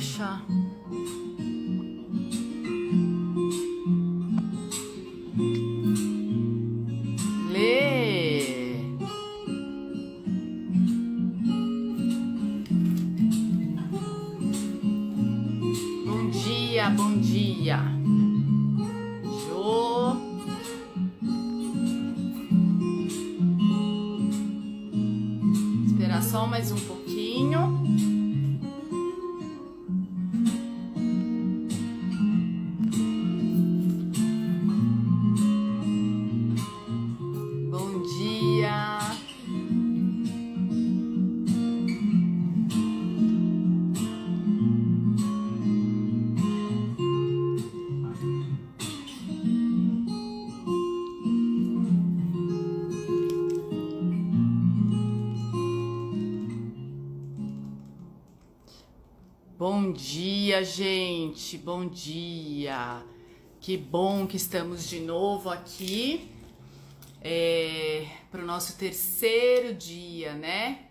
deixar. Lê. Bom dia, bom dia. Jô. Esperar só mais um pouquinho. Bom dia. Bom dia, gente, bom dia. Que bom que estamos de novo aqui para o nosso terceiro dia, né,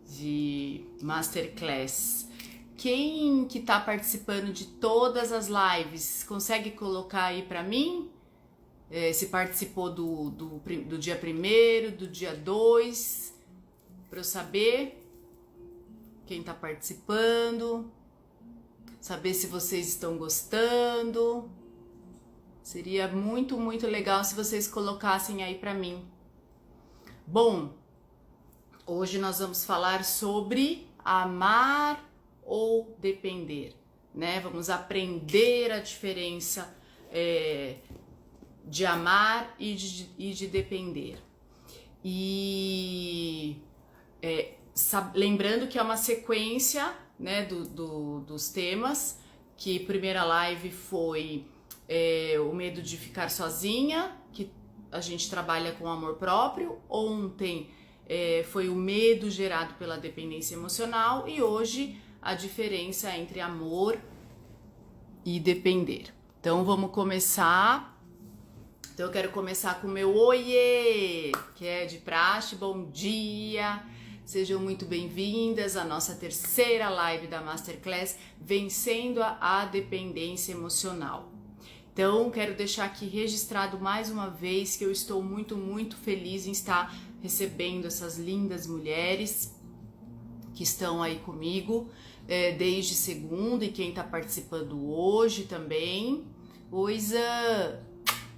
de Masterclass. Quem que tá participando de todas as lives, consegue colocar aí para mim? Se participou do dia 1º, do dia 2, para eu saber quem tá participando, saber se vocês estão gostando. Seria muito, muito legal se vocês colocassem aí pra mim. Bom, hoje nós vamos falar sobre amar ou depender, né? Vamos aprender a diferença de amar e de depender. Lembrando que é uma sequência, né, dos temas, que primeira live foi o medo de ficar sozinha, que a gente trabalha com amor próprio. Ontem foi o medo gerado pela dependência emocional e hoje a diferença entre amor e depender. Então vamos começar. Então eu quero começar com o meu oiê, que é de praxe. Bom dia! Sejam muito bem-vindas à nossa terceira live da Masterclass, Vencendo a Dependência Emocional. Então, quero deixar aqui registrado mais uma vez que eu estou muito, muito feliz em estar recebendo essas lindas mulheres que estão aí comigo desde segunda, e quem está participando hoje também. Oisa,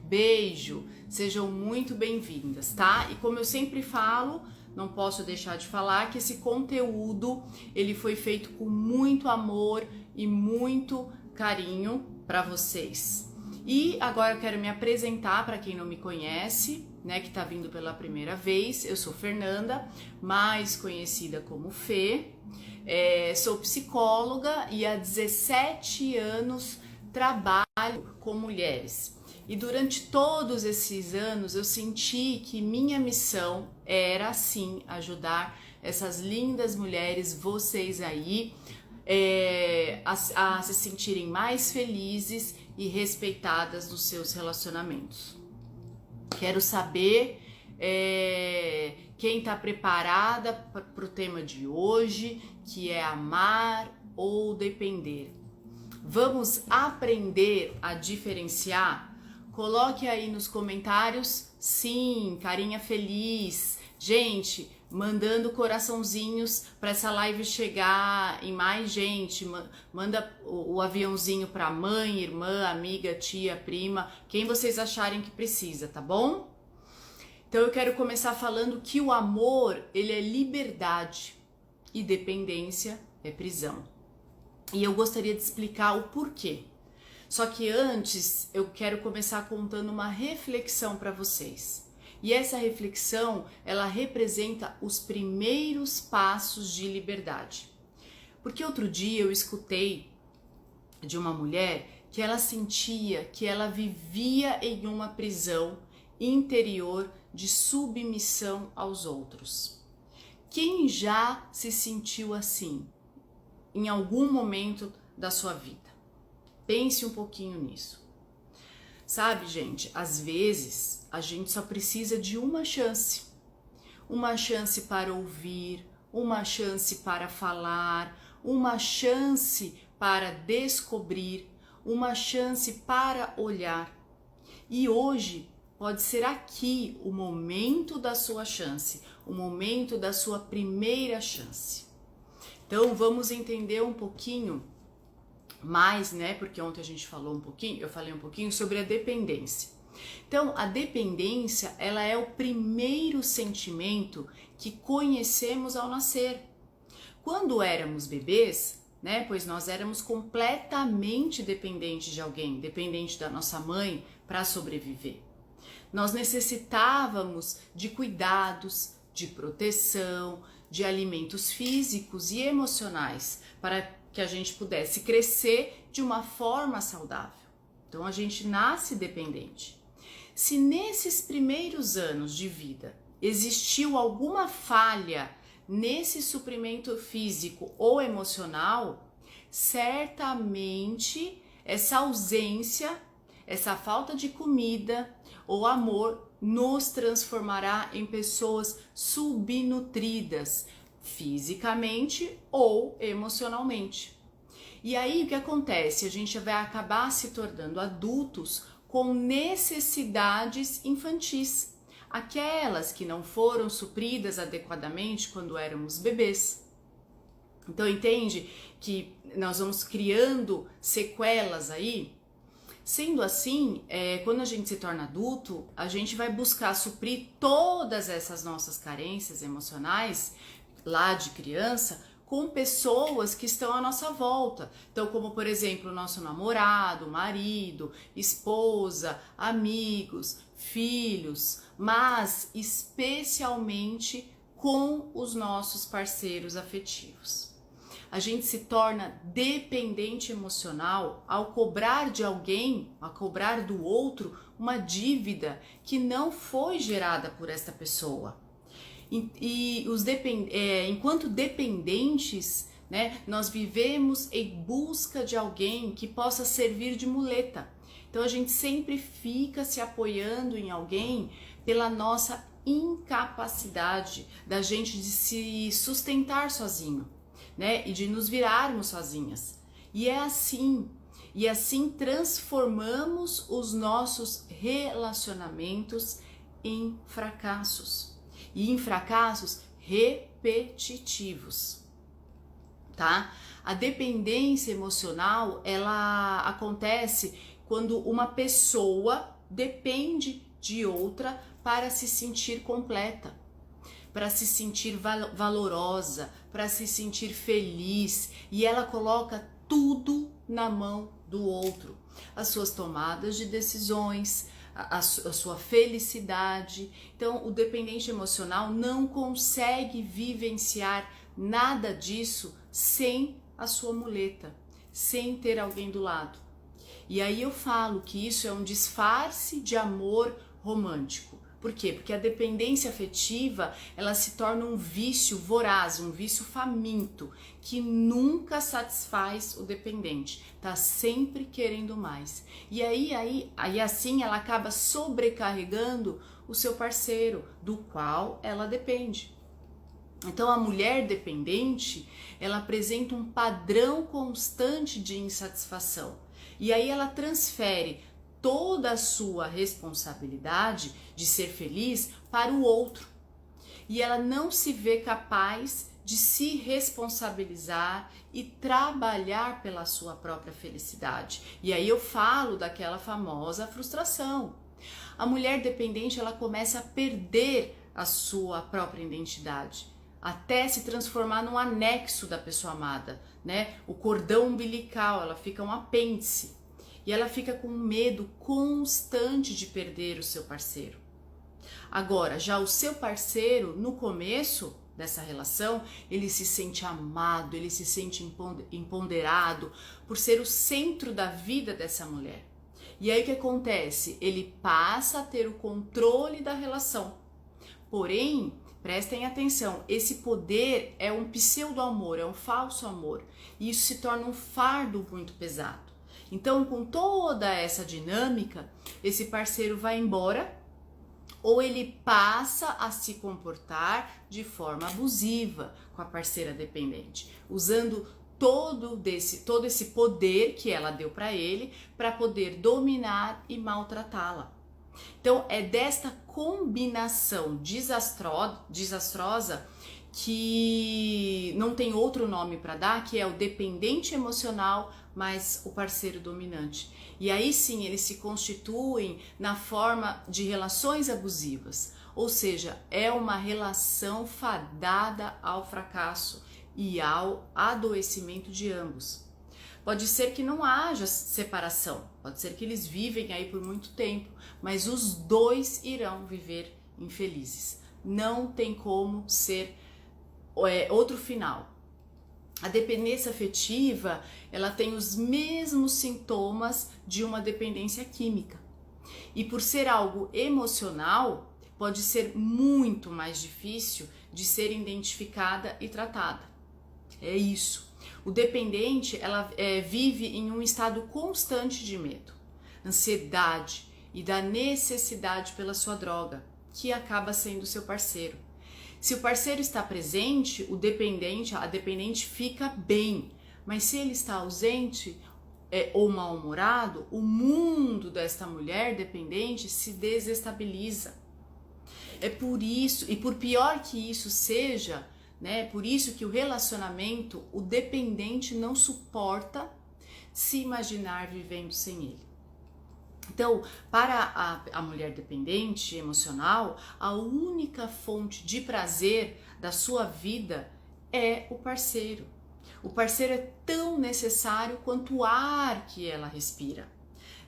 beijo, sejam muito bem-vindas, tá? E como eu sempre falo, não posso deixar de falar que esse conteúdo ele foi feito com muito amor e muito carinho para vocês. E agora eu quero me apresentar para quem não me conhece, né, que tá vindo pela primeira vez. Eu sou Fernanda, mais conhecida como Fê. Sou psicóloga e há 17 anos trabalho com mulheres. E durante todos esses anos eu senti que minha missão era sim ajudar essas lindas mulheres, vocês aí, a se sentirem mais felizes e respeitadas nos seus relacionamentos. Quero saber quem está preparada para o tema de hoje, que é amar ou depender. Vamos aprender a diferenciar? Coloque aí nos comentários, sim, carinha feliz. Gente, mandando coraçãozinhos para essa live chegar em mais gente. Manda o aviãozinho para mãe, irmã, amiga, tia, prima, quem vocês acharem que precisa, tá bom? Então eu quero começar falando que o amor, ele é liberdade e dependência é prisão. E eu gostaria de explicar o porquê. Só que antes eu quero começar contando uma reflexão para vocês. E essa reflexão, ela representa os primeiros passos de liberdade. Porque outro dia eu escutei de uma mulher que ela sentia que ela vivia em uma prisão interior de submissão aos outros. Quem já se sentiu assim em algum momento da sua vida? Pense um pouquinho nisso. Sabe, gente, às vezes a gente só precisa de uma chance para ouvir, uma chance para falar, uma chance para descobrir, uma chance para olhar. E hoje pode ser aqui o momento da sua chance, o momento da sua primeira chance. Então vamos entender um pouquinho mais, né? Porque ontem a gente falou um pouquinho, eu falei um pouquinho sobre a dependência. Então, a dependência, ela é o primeiro sentimento que conhecemos ao nascer. Quando éramos bebês, né? Pois nós éramos completamente dependentes de alguém, dependente da nossa mãe para sobreviver. Nós necessitávamos de cuidados, de proteção, de alimentos físicos e emocionais para que a gente pudesse crescer de uma forma saudável. Então a gente nasce dependente. Se nesses primeiros anos de vida existiu alguma falha nesse suprimento físico ou emocional, certamente essa ausência, essa falta de comida ou amor nos transformará em pessoas subnutridas, fisicamente ou emocionalmente. E aí o que acontece? A gente vai acabar se tornando adultos com necessidades infantis, aquelas que não foram supridas adequadamente quando éramos bebês. Então entende que nós vamos criando sequelas aí? Sendo assim, quando a gente se torna adulto, a gente vai buscar suprir todas essas nossas carências emocionais lá de criança com pessoas que estão à nossa volta. Então, como por exemplo, o nosso namorado, marido, esposa, amigos, filhos, mas especialmente com os nossos parceiros afetivos. A gente se torna dependente emocional ao cobrar de alguém, ao cobrar do outro, uma dívida que não foi gerada por esta pessoa. Enquanto dependentes, né, nós vivemos em busca de alguém que possa servir de muleta. Então a gente sempre fica se apoiando em alguém pela nossa incapacidade da gente de se sustentar sozinho, né, e de nos virarmos sozinhas. E assim transformamos os nossos relacionamentos em fracassos. E em fracassos repetitivos, tá? A dependência emocional, ela acontece quando uma pessoa depende de outra para se sentir completa, para se sentir valorosa, para se sentir feliz, e ela coloca tudo na mão do outro. As suas tomadas de decisões, a sua felicidade. Então, o dependente emocional não consegue vivenciar nada disso sem a sua muleta, sem ter alguém do lado. E aí eu falo que isso é um disfarce de amor romântico. Por quê? Porque a dependência afetiva, ela se torna um vício voraz, um vício faminto, que nunca satisfaz o dependente, tá sempre querendo mais. E aí assim ela acaba sobrecarregando o seu parceiro, do qual ela depende. Então a mulher dependente, ela apresenta um padrão constante de insatisfação. E aí ela transfere toda a sua responsabilidade de ser feliz para o outro. E ela não se vê capaz de se responsabilizar e trabalhar pela sua própria felicidade. E aí eu falo daquela famosa frustração. A mulher dependente, ela começa a perder a sua própria identidade, até se transformar num anexo da pessoa amada, né? O cordão umbilical, ela fica um apêndice. E ela fica com medo constante de perder o seu parceiro. Agora, já o seu parceiro, no começo dessa relação, ele se sente amado, ele se sente empoderado por ser o centro da vida dessa mulher. E aí o que acontece? Ele passa a ter o controle da relação. Porém, prestem atenção, esse poder é um pseudo-amor, é um falso amor. E isso se torna um fardo muito pesado. Então, com toda essa dinâmica, esse parceiro vai embora ou ele passa a se comportar de forma abusiva com a parceira dependente, usando todo esse poder que ela deu para ele para poder dominar e maltratá-la. Então é desta combinação desastrosa que não tem outro nome para dar, que é o dependente emocional mais o parceiro dominante. E aí sim eles se constituem na forma de relações abusivas, ou seja, é uma relação fadada ao fracasso e ao adoecimento de ambos. Pode ser que não haja separação, pode ser que eles vivem aí por muito tempo, mas os dois irão viver infelizes. Não tem como ser outro final. A dependência afetiva, ela tem os mesmos sintomas de uma dependência química. E por ser algo emocional, pode ser muito mais difícil de ser identificada e tratada. É isso. O dependente, ela vive em um estado constante de medo, ansiedade e da necessidade pela sua droga, que acaba sendo seu parceiro. Se o parceiro está presente, a dependente fica bem, mas se ele está ausente ou mal-humorado, o mundo desta mulher dependente se desestabiliza. É por isso, e por pior que isso seja, né, por isso que o relacionamento, o dependente não suporta se imaginar vivendo sem ele. Então, para a mulher dependente emocional, a única fonte de prazer da sua vida é o parceiro. O parceiro é tão necessário quanto o ar que ela respira.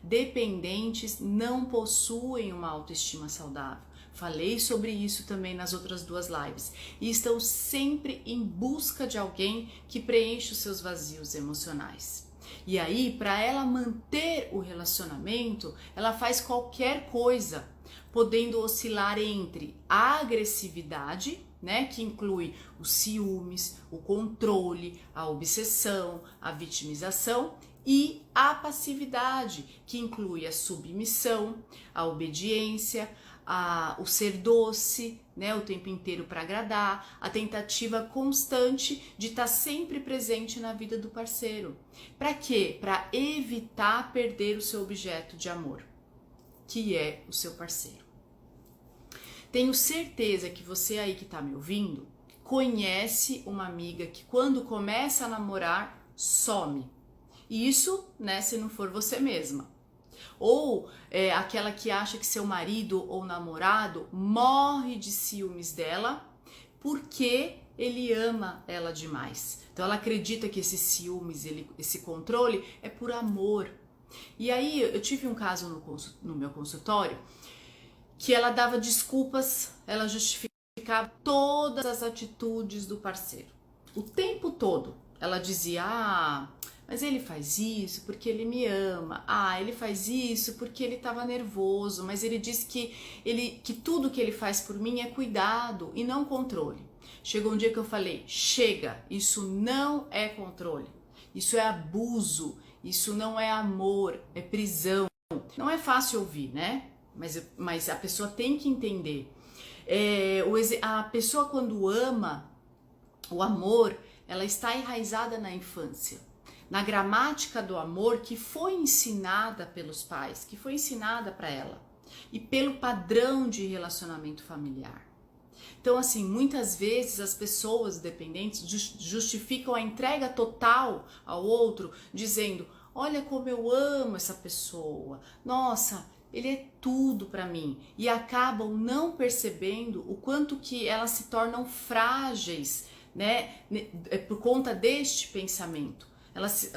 Dependentes não possuem uma autoestima saudável. Falei sobre isso também nas outras duas lives. E estão sempre em busca de alguém que preencha os seus vazios emocionais. E aí, para ela manter o relacionamento, ela faz qualquer coisa, podendo oscilar entre a agressividade, né, que inclui os ciúmes, o controle, a obsessão, a vitimização, e a passividade, que inclui a submissão, a obediência, o ser doce, né, o tempo inteiro para agradar, a tentativa constante de estar sempre presente na vida do parceiro. Para quê? Para evitar perder o seu objeto de amor, que é o seu parceiro. Tenho certeza que você aí que está me ouvindo conhece uma amiga que quando começa a namorar some. Isso, né, se não for você mesma. Ou aquela que acha que seu marido ou namorado morre de ciúmes dela porque ele ama ela demais. Então ela acredita que esses ciúmes, esse controle é por amor. E aí eu tive um caso no meu consultório que ela dava desculpas, ela justificava todas as atitudes do parceiro. O tempo todo ela dizia: mas ele faz isso porque ele me ama. Ele faz isso porque ele estava nervoso. Mas ele disse que tudo que ele faz por mim é cuidado e não controle. Chegou um dia que eu falei: chega, isso não é controle. Isso é abuso. Isso não é amor, é prisão. Não é fácil ouvir, né? Mas a pessoa tem que entender. A pessoa quando ama, o amor, ela está enraizada na infância. Na gramática do amor que foi ensinada pelos pais, que foi ensinada para ela, e pelo padrão de relacionamento familiar. Então, assim, muitas vezes as pessoas dependentes justificam a entrega total ao outro, dizendo: olha como eu amo essa pessoa, nossa, ele é tudo para mim, e acabam não percebendo o quanto que elas se tornam frágeis, né, por conta deste pensamento.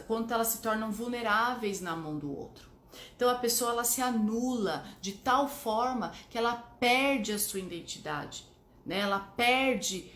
Quando elas se tornam vulneráveis na mão do outro. Então a pessoa ela se anula de tal forma que ela perde a sua identidade, né? Ela perde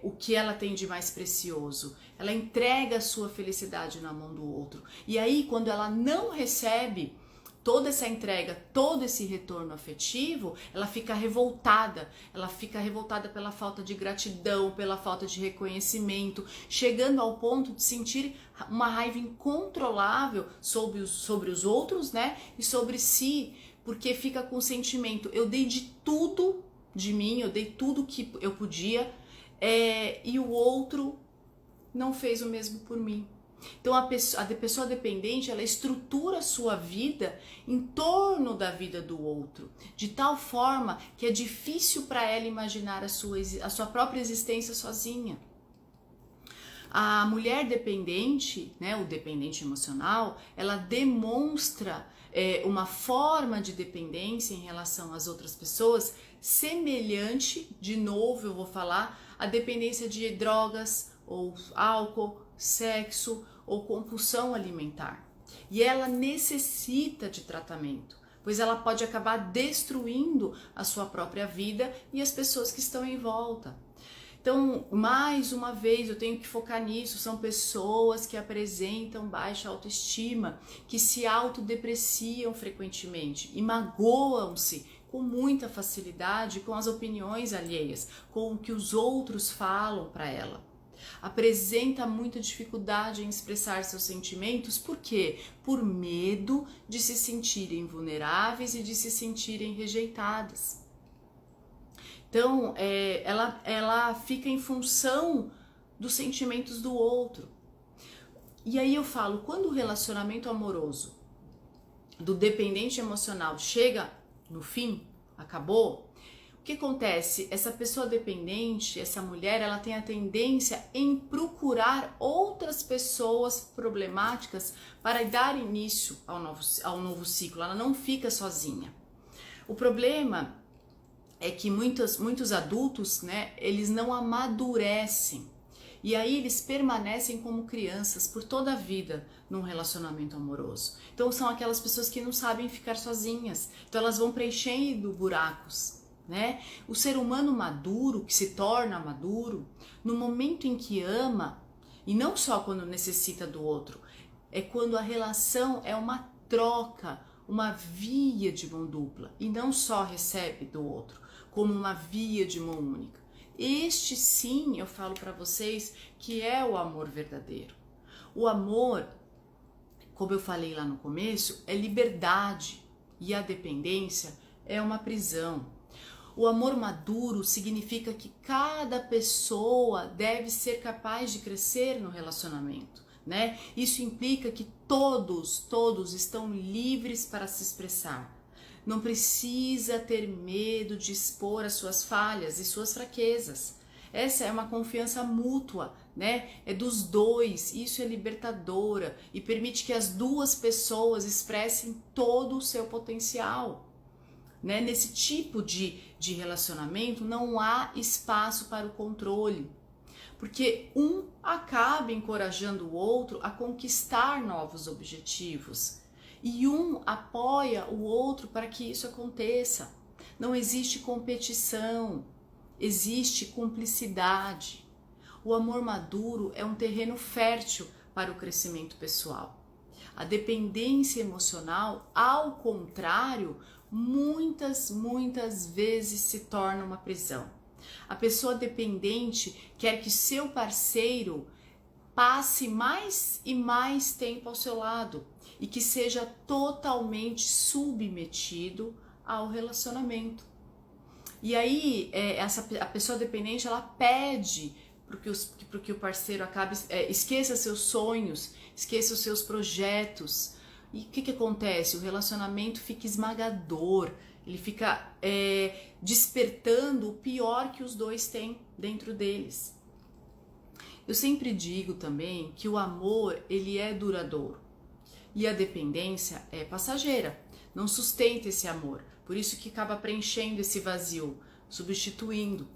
o que ela tem de mais precioso. Ela entrega a sua felicidade na mão do outro. E aí quando ela não recebe toda essa entrega, todo esse retorno afetivo, ela fica revoltada pela falta de gratidão, pela falta de reconhecimento, chegando ao ponto de sentir uma raiva incontrolável sobre os outros, né, e sobre si, porque fica com o sentimento: eu dei de tudo de mim, eu dei tudo que eu podia, e o outro não fez o mesmo por mim. Então a pessoa dependente, ela estrutura a sua vida em torno da vida do outro, de tal forma que é difícil para ela imaginar a sua própria existência sozinha. A mulher dependente, né, o dependente emocional, ela demonstra uma forma de dependência em relação às outras pessoas semelhante, de novo eu vou falar, à dependência de drogas ou álcool, sexo ou compulsão alimentar. E ela necessita de tratamento, pois ela pode acabar destruindo a sua própria vida e as pessoas que estão em volta. Então, mais uma vez, eu tenho que focar nisso. São pessoas que apresentam baixa autoestima, que se autodepreciam frequentemente e magoam-se com muita facilidade com as opiniões alheias, com o que os outros falam para ela. Apresenta muita dificuldade em expressar seus sentimentos, por quê? Por medo de se sentirem vulneráveis e de se sentirem rejeitadas. Então, ela fica em função dos sentimentos do outro. E aí eu falo, quando o relacionamento amoroso do dependente emocional chega no fim, acabou, o que acontece? Essa pessoa dependente, essa mulher, ela tem a tendência em procurar outras pessoas problemáticas para dar início ao novo ciclo. Ela não fica sozinha. O problema é que muitos adultos, né, eles não amadurecem. E aí eles permanecem como crianças por toda a vida num relacionamento amoroso. Então são aquelas pessoas que não sabem ficar sozinhas. Então elas vão preenchendo buracos, né? O ser humano maduro, que se torna maduro, no momento em que ama, e não só quando necessita do outro, é quando a relação é uma troca, uma via de mão dupla, e não só recebe do outro, como uma via de mão única. Este sim, eu falo para vocês, que é o amor verdadeiro. O amor, como eu falei lá no começo, é liberdade e a dependência é uma prisão. O amor maduro significa que cada pessoa deve ser capaz de crescer no relacionamento, né? Isso implica que todos estão livres para se expressar. Não precisa ter medo de expor as suas falhas e suas fraquezas. Essa é uma confiança mútua, né? É dos dois, isso é libertadora e permite que as duas pessoas expressem todo o seu potencial, né? Nesse tipo de relacionamento não há espaço para o controle, porque um acaba encorajando o outro a conquistar novos objetivos. E um apoia o outro para que isso aconteça. Não existe competição, existe cumplicidade. O amor maduro é um terreno fértil para o crescimento pessoal. A dependência emocional, ao contrário, muitas vezes se torna uma prisão. A pessoa dependente quer que seu parceiro passe mais e mais tempo ao seu lado e que seja totalmente submetido ao relacionamento. E aí a pessoa dependente, ela pede para que o parceiro esqueça seus sonhos, esqueça os seus projetos. E o que acontece? O relacionamento fica esmagador, ele fica despertando o pior que os dois têm dentro deles. Eu sempre digo também que o amor, ele é duradouro e a dependência é passageira, não sustenta esse amor, por isso que acaba preenchendo esse vazio, substituindo.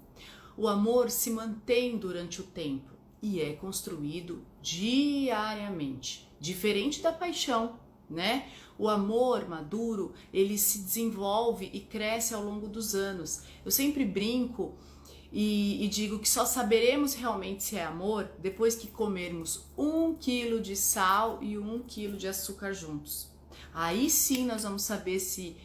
O amor se mantém durante o tempo e é construído diariamente, diferente da paixão, né? O amor maduro, ele se desenvolve e cresce ao longo dos anos. Eu sempre brinco e digo que só saberemos realmente se é amor depois que comermos 1 quilo de sal e 1 quilo de açúcar juntos. Aí sim nós vamos saber se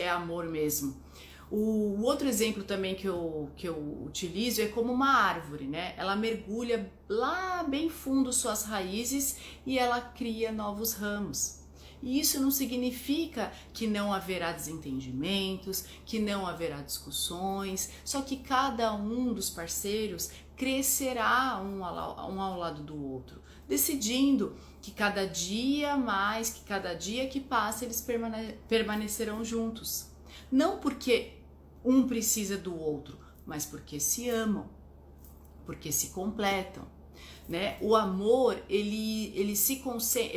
é amor mesmo. O outro exemplo também que eu utilizo é como uma árvore, né? Ela mergulha lá bem fundo suas raízes e ela cria novos ramos. E isso não significa que não haverá desentendimentos, que não haverá discussões, só que cada um dos parceiros crescerá um ao lado do outro, decidindo que cada dia mais, que cada dia que passa, eles permanecerão juntos. Não porque um precisa do outro, mas porque se amam, porque se completam, né? O amor,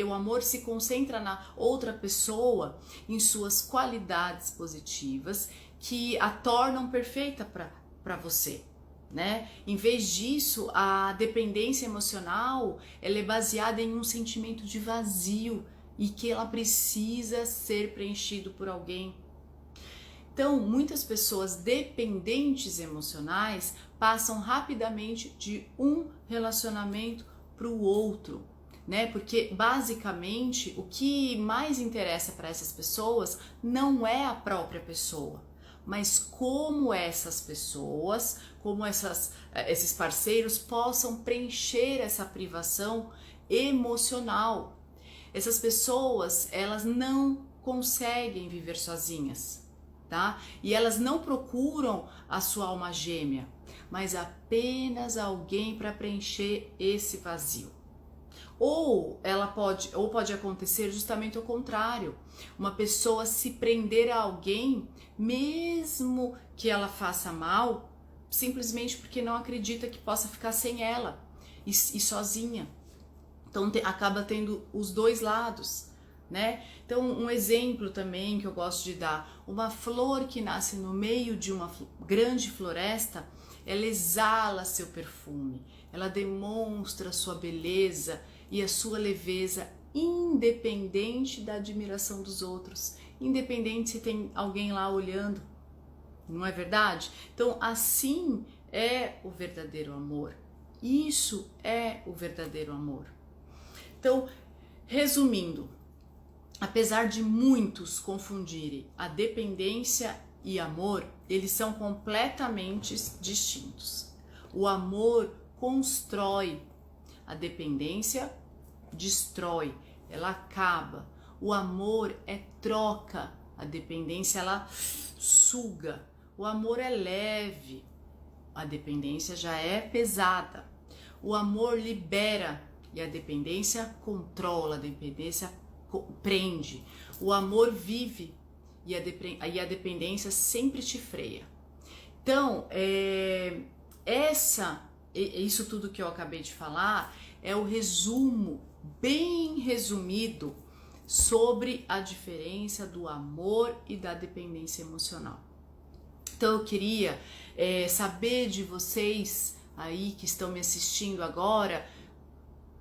o amor se concentra na outra pessoa, em suas qualidades positivas que a tornam perfeita para você, né? Em vez disso, a dependência emocional, ela é baseada em um sentimento de vazio e que ela precisa ser preenchido por alguém. Então, muitas pessoas dependentes emocionais passam rapidamente de um relacionamento para o outro, né? Porque basicamente o que mais interessa para essas pessoas não é a própria pessoa, mas como essas pessoas, como esses parceiros possam preencher essa privação emocional. Essas pessoas, elas não conseguem viver sozinhas. Tá? E elas não procuram a sua alma gêmea, mas apenas alguém para preencher esse vazio. Ou pode acontecer justamente o contrário, uma pessoa se prender a alguém, mesmo que ela faça mal, simplesmente porque não acredita que possa ficar sem ela e sozinha. Então acaba tendo os dois lados, né? Então, um exemplo também que eu gosto de dar, uma flor que nasce no meio de uma grande floresta, ela exala seu perfume, ela demonstra sua beleza e a sua leveza, independente da admiração dos outros, independente se tem alguém lá olhando, não é verdade? Então, assim é o verdadeiro amor, isso é o verdadeiro amor. Então, resumindo, apesar de muitos confundirem a dependência e amor, eles são completamente distintos. O amor constrói, a dependência destrói, ela acaba. O amor é troca, a dependência ela suga. O amor é leve, a dependência já é pesada. O amor libera e a dependência controla, a dependência prende. O amor vive e a dependência sempre te freia. Então, isso tudo que eu acabei de falar é o resumo, bem resumido, sobre a diferença do amor e da dependência emocional. Então, eu queria saber de vocês aí que estão me assistindo agora,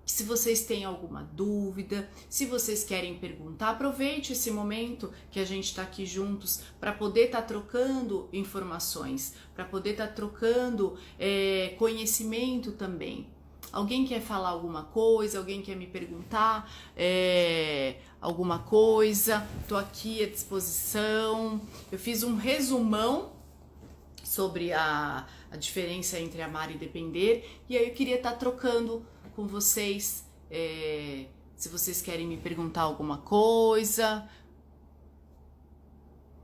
se vocês têm alguma dúvida, se vocês querem perguntar, aproveite esse momento que a gente está aqui juntos para poder estar trocando informações, para poder estar trocando conhecimento também. Alguém quer falar alguma coisa? Alguém quer me perguntar alguma coisa? Estou aqui à disposição. Eu fiz um resumão sobre a diferença entre amar e depender, e aí eu queria estar trocando com vocês, se vocês querem me perguntar alguma coisa.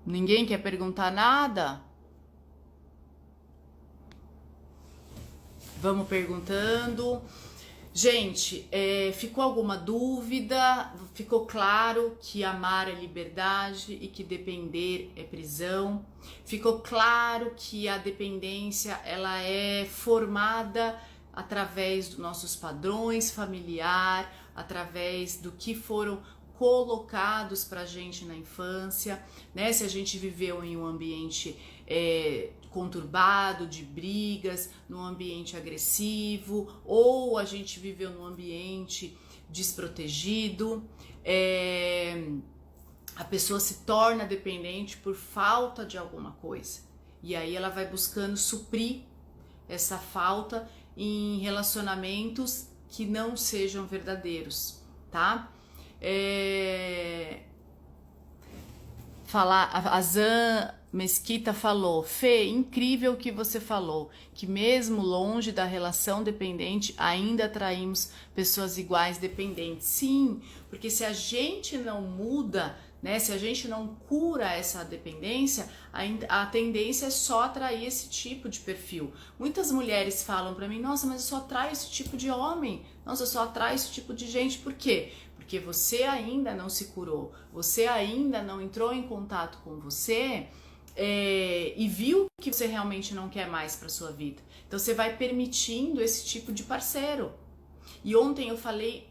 Ninguém quer perguntar nada? Vamos perguntando. Gente, ficou alguma dúvida? Ficou claro que amar é liberdade e que depender é prisão? Ficou claro que a dependência ela é formada através dos nossos padrões familiar, através do que foram colocados pra gente na infância, né? Se a gente viveu em um ambiente conturbado, de brigas, num ambiente agressivo, ou a gente viveu num ambiente desprotegido, a pessoa se torna dependente por falta de alguma coisa, e aí ela vai buscando suprir essa falta em relacionamentos que não sejam verdadeiros, tá? A Zan Mesquita falou, Fê, incrível o que você falou, que mesmo longe da relação dependente, ainda atraímos pessoas iguais dependentes. Sim, porque se a gente não muda, né, se a gente não cura essa dependência, a tendência é só atrair esse tipo de perfil. Muitas mulheres falam pra mim, nossa, mas eu só atraio esse tipo de homem, nossa, eu só atraio esse tipo de gente, por quê? Porque você ainda não se curou, você ainda não entrou em contato com você, e viu que você realmente não quer mais para sua vida. Então você vai permitindo esse tipo de parceiro. E ontem eu falei,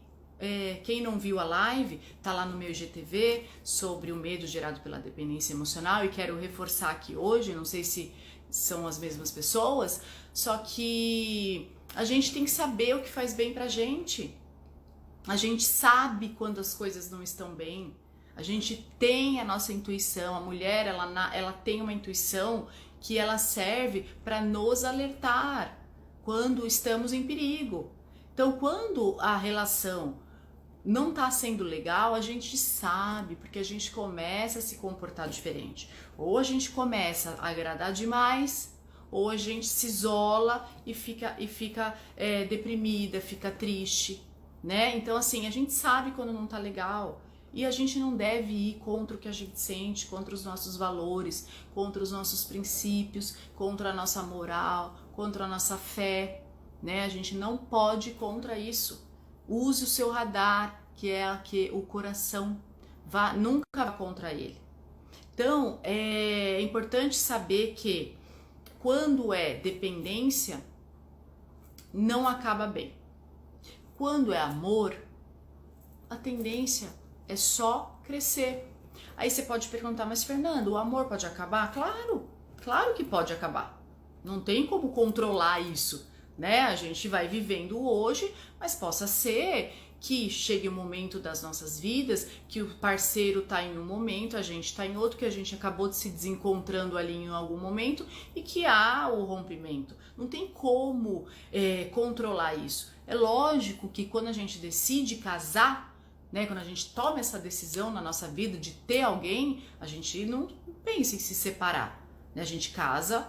quem não viu a live, tá lá no meu IGTV, sobre o medo gerado pela dependência emocional, e quero reforçar aqui hoje, não sei se são as mesmas pessoas, só que a gente tem que saber o que faz bem pra gente. A gente sabe quando as coisas não estão bem. A gente tem a nossa intuição, a mulher ela tem uma intuição que ela serve para nos alertar quando estamos em perigo. Então, quando a relação não está sendo legal, a gente sabe, porque a gente começa a se comportar diferente. Ou a gente começa a agradar demais, ou a gente se isola e fica deprimida, fica triste, né? Então, assim, a gente sabe quando não tá legal. E a gente não deve ir contra o que a gente sente, contra os nossos valores, contra os nossos princípios, contra a nossa moral, contra a nossa fé, né? A gente não pode ir contra isso. Use o seu radar, que é o coração, nunca vá contra ele. Então, é importante saber que quando é dependência, não acaba bem. Quando é amor, a tendência é só crescer. Aí você pode perguntar, mas Fernando, o amor pode acabar? Claro, claro que pode acabar. Não tem como controlar isso, né? A gente vai vivendo hoje, mas possa ser que chegue um momento das nossas vidas que o parceiro tá em um momento, a gente tá em outro, que a gente acabou de se desencontrando ali em algum momento e que há o rompimento. Não tem como controlar isso. É lógico que quando a gente decide casar, né, quando a gente toma essa decisão na nossa vida de ter alguém, a gente não pensa em se separar, né? A gente casa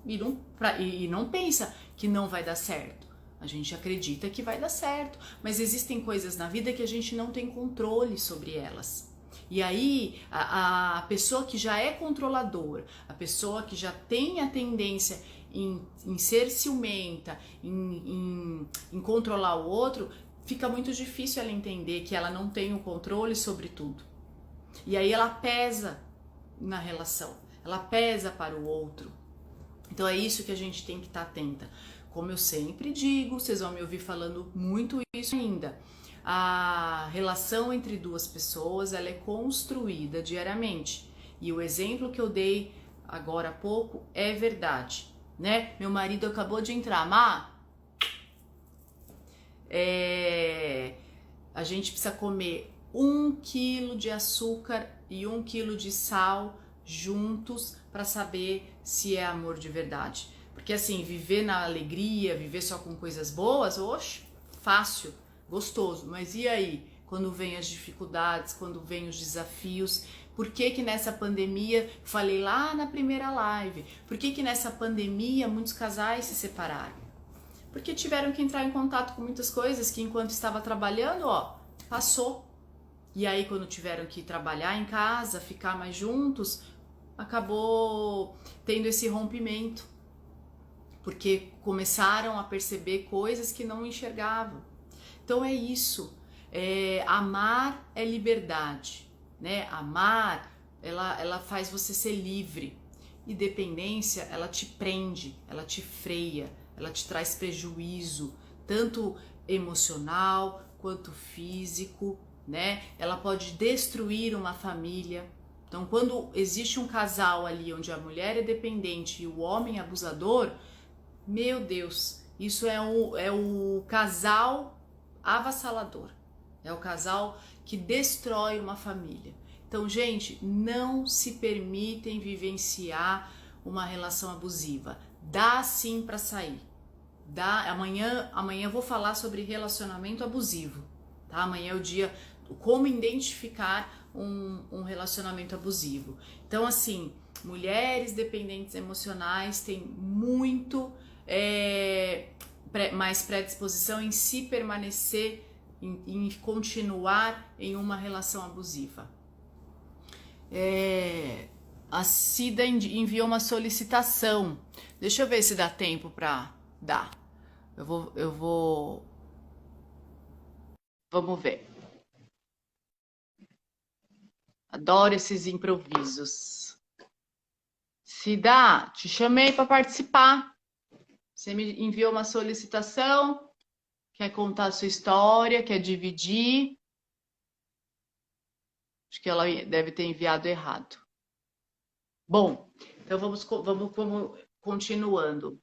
e não pensa que não vai dar certo. A gente acredita que vai dar certo, mas existem coisas na vida que a gente não tem controle sobre elas. E aí, a pessoa que já é controladora, a pessoa que já tem a tendência em ser ciumenta, em controlar o outro, fica muito difícil ela entender que ela não tem o controle sobre tudo. E aí ela pesa na relação, ela pesa para o outro. Então é isso que a gente tem que estar atenta. Como eu sempre digo, vocês vão me ouvir falando muito isso ainda. A relação entre duas pessoas, ela é construída diariamente. E o exemplo que eu dei agora há pouco é verdade, né? Meu marido acabou de entrar, a gente precisa comer 1 quilo de açúcar e 1 quilo de sal juntos para saber se é amor de verdade. Porque assim, viver na alegria, viver só com coisas boas, oxe, fácil, gostoso. Mas e aí, quando vem as dificuldades, quando vem os desafios? Por que que nessa pandemia, falei lá na primeira live, por que que nessa pandemia muitos casais se separaram? Porque tiveram que entrar em contato com muitas coisas que enquanto estava trabalhando, passou. E aí quando tiveram que trabalhar em casa, ficar mais juntos, acabou tendo esse rompimento. Porque começaram a perceber coisas que não enxergavam. Então é isso. Amar é liberdade, né? Amar, ela faz você ser livre. E dependência, ela te prende, ela te freia. Ela te traz prejuízo, tanto emocional quanto físico, né? Ela pode destruir uma família. Então, quando existe um casal ali onde a mulher é dependente e o homem é abusador, meu Deus, isso é o casal avassalador. É o casal que destrói uma família. Então, gente, não se permitem vivenciar uma relação abusiva. Dá sim para sair. Amanhã eu vou falar sobre relacionamento abusivo, tá? Amanhã é o dia como identificar um relacionamento abusivo. Então, assim, mulheres dependentes emocionais têm muito mais predisposição em se permanecer, em continuar em uma relação abusiva. A Cida enviou uma solicitação. Deixa eu ver se dá tempo para dar. Eu vou. Vamos ver. Adoro esses improvisos. Cida, te chamei para participar. Você me enviou uma solicitação. Quer contar a sua história? Quer dividir? Acho que ela deve ter enviado errado. Bom, então vamos continuando.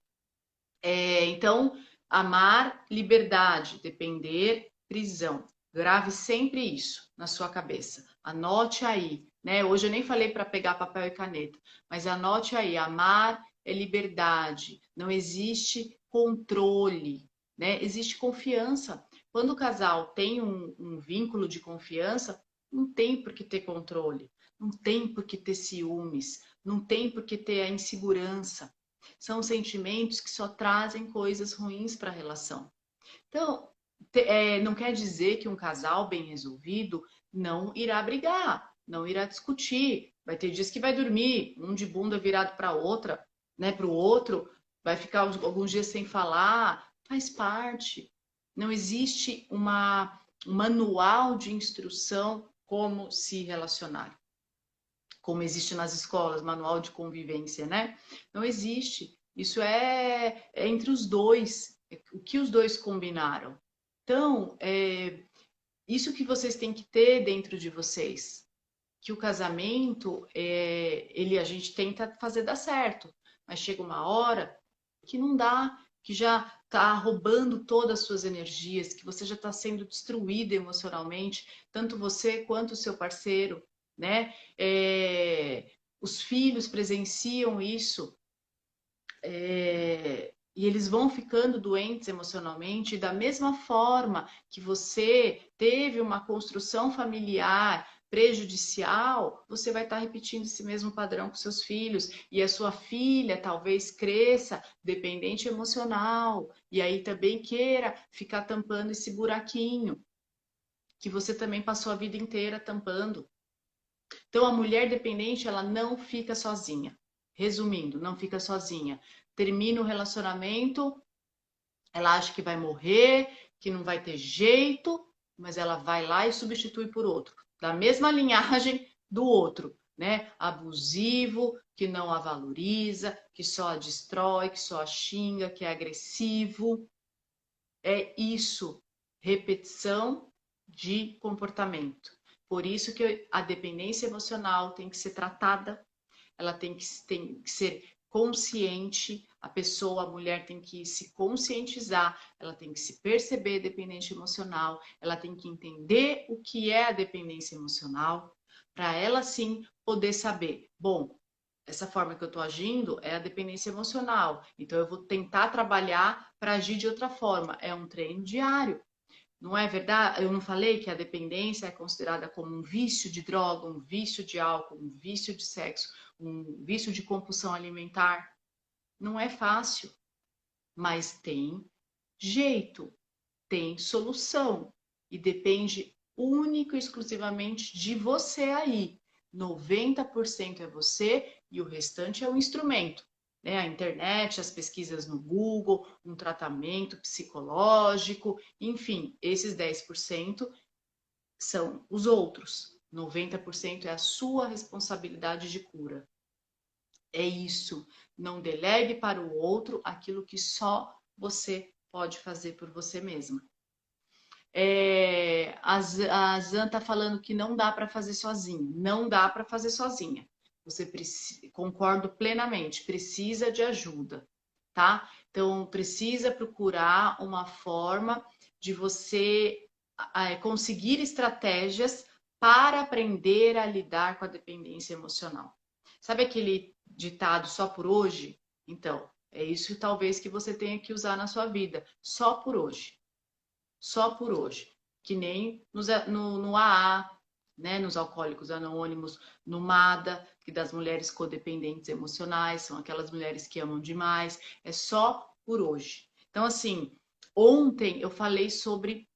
Então, amar, liberdade, depender, prisão. Grave sempre isso na sua cabeça. Anote aí, né? Hoje eu nem falei para pegar papel e caneta, mas anote aí. Amar é liberdade. Não existe controle, né? Existe confiança. Quando o casal tem um vínculo de confiança, não tem por que ter controle, não tem por que ter ciúmes, não tem por que ter a insegurança. São sentimentos que só trazem coisas ruins para a relação. Então, não quer dizer que um casal bem resolvido não irá brigar, não irá discutir. Vai ter dias que vai dormir, um de bunda virado para outra, né, para o outro, vai ficar alguns dias sem falar, faz parte. Não existe um manual de instrução como se relacionar, como existe nas escolas, manual de convivência, né? Não existe. Isso é entre os dois, o que os dois combinaram. Então, isso que vocês têm que ter dentro de vocês, que o casamento, a gente tenta fazer dar certo, mas chega uma hora que não dá, que já está roubando todas as suas energias, que você já está sendo destruído emocionalmente, tanto você quanto o seu parceiro, né? Os filhos presenciam isso, e eles vão ficando doentes emocionalmente, da mesma forma que você teve uma construção familiar prejudicial, você vai estar repetindo esse mesmo padrão com seus filhos, e a sua filha talvez cresça dependente emocional, e aí também queira ficar tampando esse buraquinho que você também passou a vida inteira tampando. Então, a mulher dependente, ela não fica sozinha. Resumindo, não fica sozinha. Termina o relacionamento, ela acha que vai morrer, que não vai ter jeito, mas ela vai lá e substitui por outro, da mesma linhagem do outro, né? Abusivo, que não a valoriza, que só a destrói, que só a xinga, que é agressivo. É isso, repetição de comportamento. Por isso que a dependência emocional tem que ser tratada, ela tem que ser consciente, a pessoa, a mulher tem que se conscientizar, ela tem que se perceber dependente emocional, ela tem que entender o que é a dependência emocional, para ela sim poder saber, bom, essa forma que eu estou agindo é a dependência emocional, então eu vou tentar trabalhar para agir de outra forma, é um treino diário. Não é verdade? Eu não falei que a dependência é considerada como um vício de droga, um vício de álcool, um vício de sexo, um vício de compulsão alimentar. Não é fácil, mas tem jeito, tem solução e depende único e exclusivamente de você aí. 90% é você e o restante é o instrumento. Né? A internet, as pesquisas no Google, um tratamento psicológico, enfim, esses 10% são os outros. 90% é a sua responsabilidade de cura. É isso. Não delegue para o outro aquilo que só você pode fazer por você mesma. A Zan tá falando que não dá para fazer sozinho. Não dá para fazer sozinha. Você concordo plenamente, precisa de ajuda, tá? Então, precisa procurar uma forma de você conseguir estratégias para aprender a lidar com a dependência emocional. Sabe aquele ditado só por hoje? Então, é isso talvez que você tenha que usar na sua vida, só por hoje. Só por hoje. que nem no AA, né, nos Alcoólicos Anônimos, no MADA, que das mulheres codependentes emocionais, são aquelas mulheres que amam demais, é só por hoje. Então, assim, ontem eu falei sobre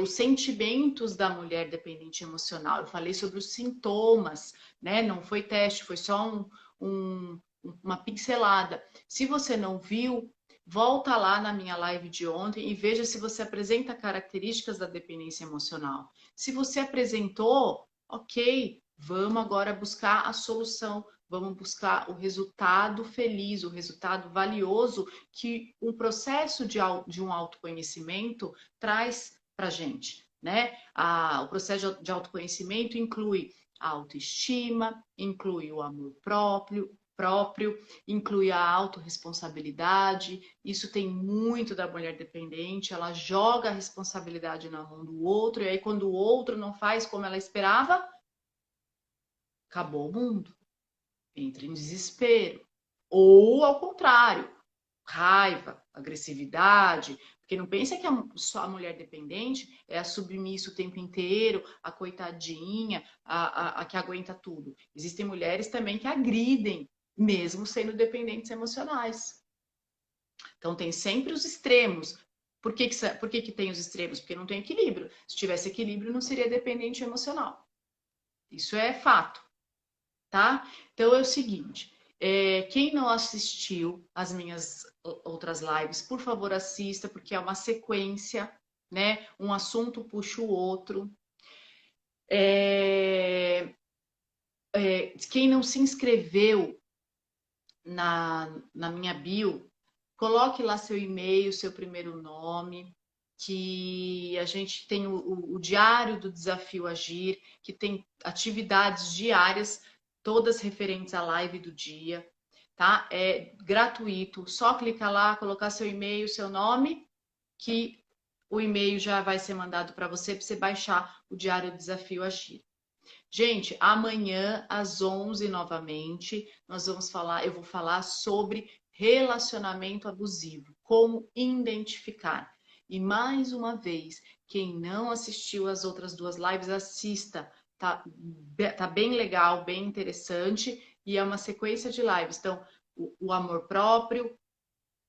os sentimentos da mulher dependente emocional, eu falei sobre os sintomas, né? Não foi teste, foi só uma pincelada. Se você não viu, volta lá na minha live de ontem e veja se você apresenta características da dependência emocional. Se você apresentou, ok, vamos agora buscar a solução, vamos buscar o resultado feliz, o resultado valioso que o processo de um autoconhecimento traz para gente, né? O processo de autoconhecimento inclui a autoestima, inclui o amor próprio, inclui a autorresponsabilidade. Isso tem muito da mulher dependente, ela joga a responsabilidade na mão do outro, e aí quando o outro não faz como ela esperava, acabou o mundo. Entra em desespero. Ou ao contrário, raiva, agressividade, porque não pensa que só a mulher dependente é a submissa o tempo inteiro, a coitadinha, a que aguenta tudo. Existem mulheres também que agridem, mesmo sendo dependentes emocionais. Então tem sempre os extremos. Por que tem os extremos? Porque não tem equilíbrio. Se tivesse equilíbrio, não seria dependente emocional. Isso é fato, tá? Então é o seguinte, quem não assistiu às minhas outras lives, por favor assista, porque é uma sequência, né? Um assunto puxa o outro. Quem não se inscreveu na minha bio, coloque lá seu e-mail, seu primeiro nome, que a gente tem o diário do Desafio Agir, que tem atividades diárias, todas referentes à live do dia, tá? É gratuito, só clicar lá, colocar seu e-mail, seu nome, que o e-mail já vai ser mandado para você baixar o diário do Desafio Agir. Gente, amanhã às 11 novamente, eu vou falar sobre relacionamento abusivo, como identificar. E mais uma vez, quem não assistiu às outras duas lives, assista. Tá bem legal, bem interessante e é uma sequência de lives. Então, o amor próprio,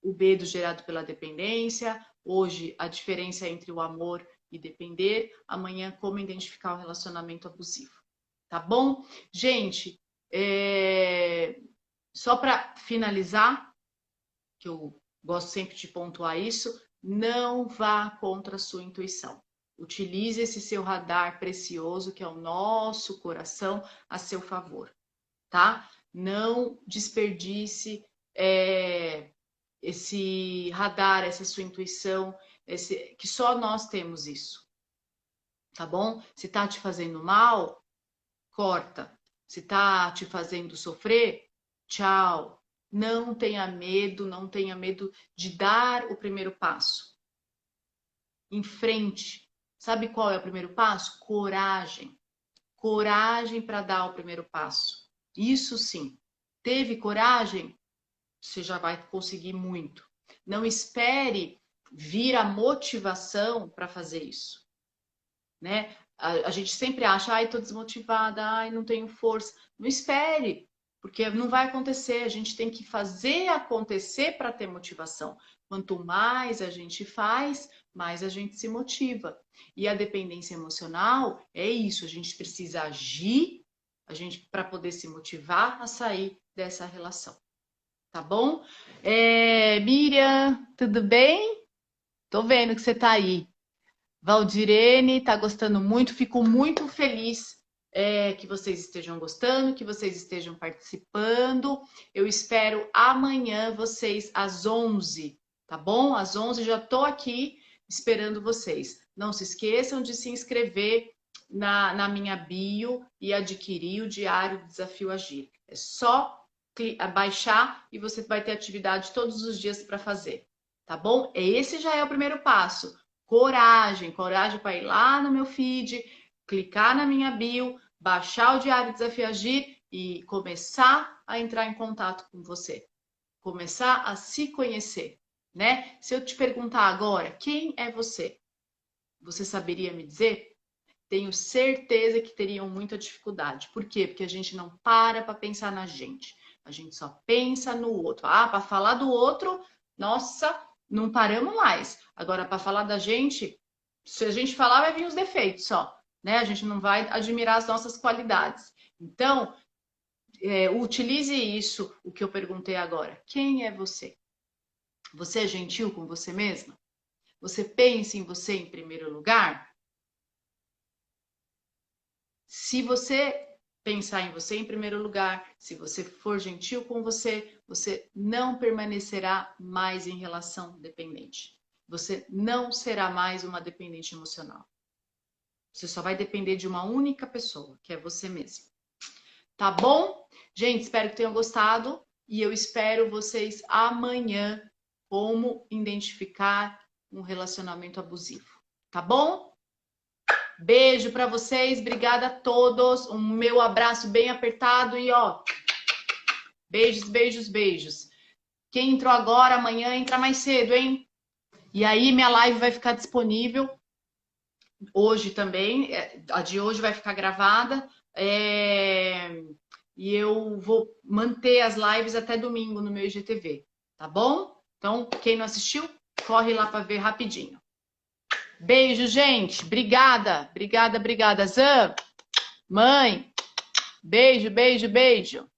o medo gerado pela dependência, hoje a diferença entre o amor e depender, amanhã como identificar o relacionamento abusivo. Tá bom? Gente, só para finalizar, que eu gosto sempre de pontuar isso, não vá contra a sua intuição. Utilize esse seu radar precioso, que é o nosso coração, a seu favor, tá? Não desperdice esse radar, essa sua intuição, que só nós temos isso, tá bom? Se tá te fazendo mal, corta. Se tá te fazendo sofrer, tchau. Não tenha medo, não tenha medo de dar o primeiro passo. Em frente. Sabe qual é o primeiro passo? Coragem. Coragem para dar o primeiro passo. Isso sim. Teve coragem? Você já vai conseguir muito. Não espere vir a motivação para fazer isso, né? A gente sempre acha, ai, tô desmotivada, ai, não tenho força. Não espere, porque não vai acontecer. A gente tem que fazer acontecer para ter motivação. Quanto mais a gente faz, mais a gente se motiva. E a dependência emocional é isso, a gente precisa agir, para poder se motivar a sair dessa relação. Tá bom? Miriam, tudo bem? Tô vendo que você tá aí. Valdirene está gostando muito, fico muito feliz que vocês estejam gostando, que vocês estejam participando. Eu espero amanhã vocês às 11, tá bom? Às 11 já estou aqui esperando vocês. Não se esqueçam de se inscrever na minha bio e adquirir o Diário do Desafio Agir. É só baixar e você vai ter atividade todos os dias para fazer, tá bom? Esse já é o primeiro passo. Coragem para ir lá no meu feed, clicar na minha bio, baixar o Diário Desafio Agir e começar a entrar em contato com você. Começar a se conhecer, né? Se eu te perguntar agora, quem é você? Você saberia me dizer? Tenho certeza que teriam muita dificuldade. Por quê? Porque a gente não para pensar na gente. A gente só pensa no outro. Ah, para falar do outro, nossa, não paramos mais. Agora, para falar da gente, se a gente falar, vai vir os defeitos só, né? A gente não vai admirar as nossas qualidades. Então, utilize isso, o que eu perguntei agora. Quem é você? Você é gentil com você mesma? Você pensa em você em primeiro lugar? Se você pensar em você em primeiro lugar, se você for gentil com você, você não permanecerá mais em relação dependente. Você não será mais uma dependente emocional. Você só vai depender de uma única pessoa, que é você mesmo. Tá bom? Gente, espero que tenham gostado e eu espero vocês amanhã como identificar um relacionamento abusivo. Tá bom? Beijo para vocês, obrigada a todos. Um meu abraço bem apertado e ó, beijos, beijos, beijos. Quem entrou agora, amanhã entra mais cedo, hein? E aí minha live vai ficar disponível hoje também. A de hoje vai ficar gravada. E eu vou manter as lives até domingo no meu IGTV, tá bom? Então, quem não assistiu, corre lá para ver rapidinho. Beijo, gente. Obrigada, obrigada, obrigada. Zan, mãe, beijo, beijo, beijo.